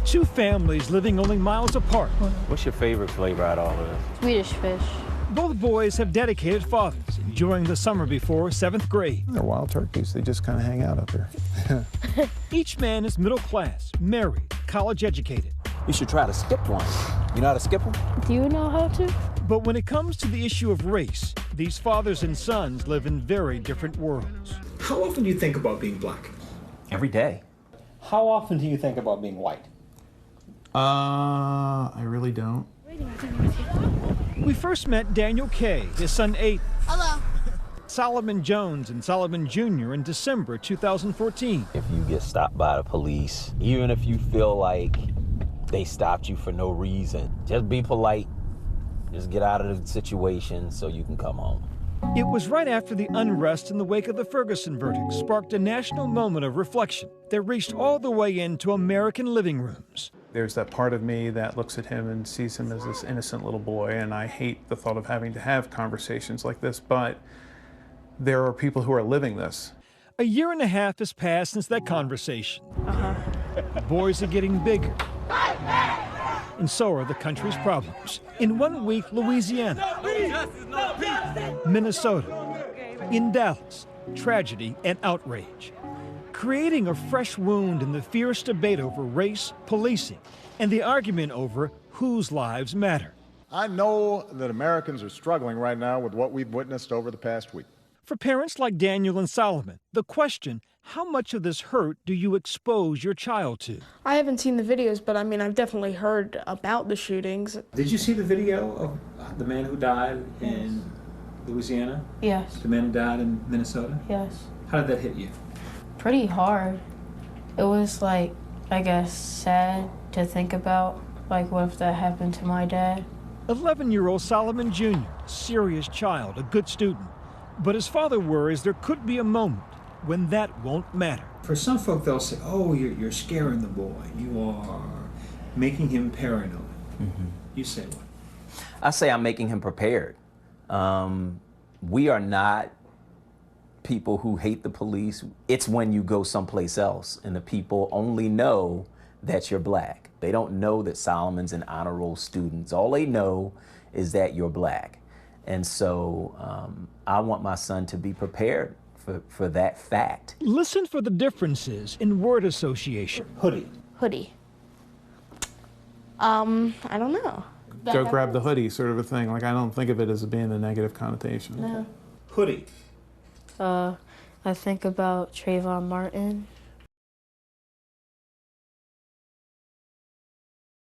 Two families living only miles apart. What's your favorite flavor out of all of this? Swedish fish. Both boys have dedicated fathers, enjoying the summer before 7th grade. They're wild turkeys. They just kind of hang out up here. Each man is middle class, married, college educated. You should try to skip one. You know how to skip them? Do you know how to? But when it comes to the issue of race, these fathers and sons live in very different worlds. How often do you think about being black? Every day. How often do you think about being white? I really don't. We first met Daniel Kay, his son Aiden. Hello. Solomon Jones and Solomon Jr. in December 2014. If you get stopped by the police, even if you feel like they stopped you for no reason, just be polite. Just get out of the situation so you can come home. It was right after the unrest in the wake of the Ferguson verdict sparked a national moment of reflection that reached all the way into American living rooms. There's that part of me that looks at him and sees him as this innocent little boy, and I hate the thought of having to have conversations like this, but there are people who are living this. A year and a half has passed since that conversation. The boys are getting bigger, and so are the country's problems. In 1 week, Louisiana, Minnesota, in Dallas, tragedy and outrage, creating a fresh wound in the fierce debate over race, policing, and the argument over whose lives matter. I know that Americans are struggling right now with what we've witnessed over the past week. For parents like Daniel and Solomon, the question, how much of this hurt do you expose your child to? I haven't seen the videos, but I mean, I've definitely heard about the shootings. Did you see the video of the man who died in Louisiana? Yes. The man who died in Minnesota? Yes. How did that hit you? Pretty hard. It was like, I guess, sad to think about. Like, what if that happened to my dad? 11-year-old Solomon Jr., serious child, a good student. But his father worries there could be a moment when that won't matter. For some folk, they'll say, oh, you're scaring the boy. You are making him paranoid. Mm-hmm. You say what? I say I'm making him prepared. We are not people who hate the police. It's when you go someplace else and the people only know that you're black. They don't know that Solomon's an honor roll student. All they know is that you're black. And so I want my son to be prepared for that fact. Listen for the differences in word association. Hoodie. Hoodie. I don't know. Go grab the hoodie sort of a thing. Like, I don't think of it as being a negative connotation. No. Hoodie. I think about Trayvon Martin.